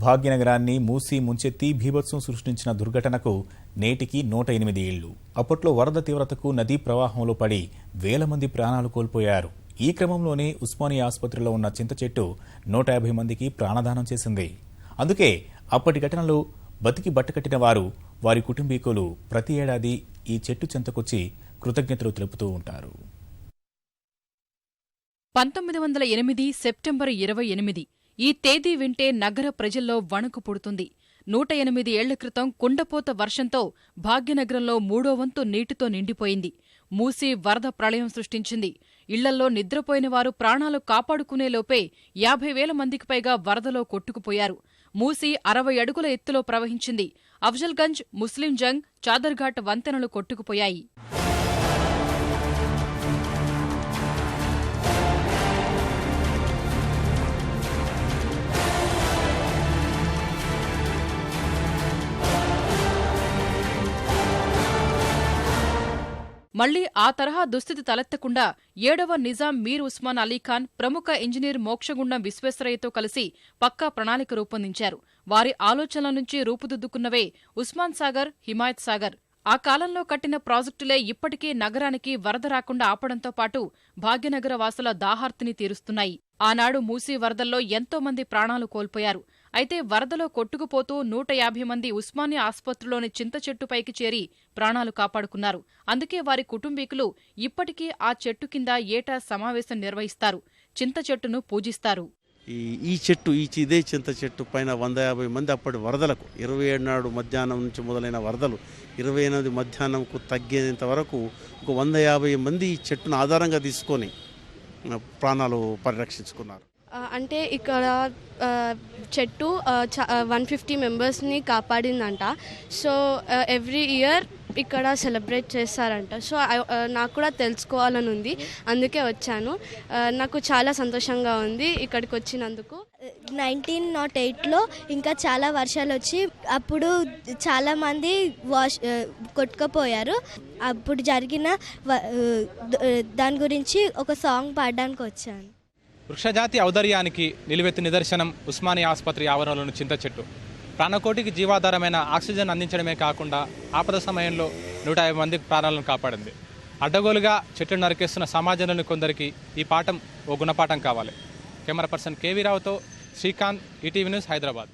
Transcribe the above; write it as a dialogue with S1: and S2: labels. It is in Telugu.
S1: భాగ్యనగరాన్ని మూసి ముంచెత్తి బీభత్సం సృష్టించిన దుర్ఘటనకు నేటికి 108 ఏళ్లు. అప్పట్లో వరద తీవ్రతకు నదీ ప్రవాహంలో పడి వేల మంది ప్రాణాలు కోల్పోయారు. ఈ క్రమంలోనే ఉస్మానియా ఆసుపత్రిలో ఉన్న చింత చెట్టు 150 మందికి ప్రాణదానం చేసింది. అందుకే అప్పటి ఘటనలో బతికి బట్టకట్టిన వారు, వారి కుటుంబీకులు ప్రతి ఏడాది ఈ చెట్టు చెంతకొచ్చి కృతజ్ఞతలు తెలుపుతూ ఉంటారు.
S2: 1908 సెప్టెంబర్ 28 ఈ తేదీ వింటే నగర ప్రజల్లో వణుకు పుడుతుంది. 108 ఏళ్ల క్రితం కుండపోత వర్షంతో భాగ్యనగరంలో 3వ వంతు నీటితో నిండిపోయింది. మూసీ వరద ప్రళయం సృష్టించింది. ఇళ్లల్లో నిద్రపోయిన వారు ప్రాణాలు కాపాడుకునేలోపే 50,000 మందికి పైగా వరదలో కొట్టుకుపోయారు. మూసీ 60 అడుగుల ఎత్తులో ప్రవహించింది. అఫ్జల్గంజ్, ముస్లింజంగ్, చాదర్ఘాట్ వంతెనలు కొట్టుకుపోయాయి. మళ్లీ ఆ తరహా దుస్థితి తలెత్తకుండా 7వ నిజాం మీర్ ఉస్మాన్ అలీఖాన్ ప్రముఖ ఇంజనీర్ మోక్షగుండం విశ్వేశ్వరయ్యతో కలిసి పక్కా ప్రణాళిక రూపొందించారు. వారి ఆలోచనల నుంచి రూపుదిద్దుకున్నవే ఉస్మాన్ సాగర్, హిమాయత్ సాగర్. ఆ కాలంలో కట్టిన ప్రాజెక్టులే ఇప్పటికీ నగరానికి వరద రాకుండా ఆపడంతో పాటు భాగ్యనగర వాసుల దాహార్తిని తీరుస్తున్నాయి. ఆనాడు మూసీ వరదల్లో ఎంతో మంది ప్రాణాలు కోల్పోయారు. అయితే వరదలో కొట్టుకుపోతూ 150 మంది ఉస్మానియా ఆసుపత్రిలోని చింత చెట్టుపైకి చేరి ప్రాణాలు కాపాడుకున్నారు. అందుకే వారి కుటుంబీకులు ఇప్పటికీ ఆ చెట్టు కింద ఏటా సమావేశం నిర్వహిస్తారు. చింత చెట్టును పూజిస్తారు.
S3: ఇదే చింత చెట్టు పైన 150 మంది అప్పటి వరదలకు 27 నాడు మధ్యాహ్నం నుంచి మొదలైన వరదలు 28 మధ్యాహ్నంకు తగ్గేంత వరకు ఒక 150 మంది ఈ చెట్టును ఆధారంగా తీసుకొని ప్రాణాలు పరిరక్షించుకున్నారు.
S4: అంటే ఇక్కడ చెట్టు 150 మెంబర్స్ని కాపాడిందంట. సో ఎవ్రీ ఇయర్ ఇక్కడ సెలబ్రేట్ చేస్తారంట. సో నాకు కూడా తెలుసుకోవాలని ఉంది, అందుకే వచ్చాను. నాకు చాలా సంతోషంగా ఉంది ఇక్కడికి వచ్చినందుకు.
S5: 1908లో ఇంకా చాలా వర్షాలు వచ్చి అప్పుడు చాలామంది కొట్టుకుపోయారు. అప్పుడు జరిగిన దాని గురించి ఒక సాంగ్ పాడడానికి వచ్చాను.
S6: వృక్షజాతి ఔదర్యానికి నిలువెత్తు నిదర్శనం ఉస్మానియా ఆసుపత్రి ఆవరణలోని చింత చెట్టు. ప్రాణకోటికి జీవాధారమైన ఆక్సిజన్ అందించడమే కాకుండా ఆపద సమయంలో 150 మంది ప్రాణాలను కాపాడింది. అడ్డగోలుగా చెట్లు నరికేస్తున్న సమాజంలోని కొందరికి ఈ పాఠం ఓ గుణపాఠం కావాలి. కెమెరా పర్సన్ కేవీ రావుతో శ్రీకాంత్, ఈటీవీ న్యూస్, హైదరాబాద్.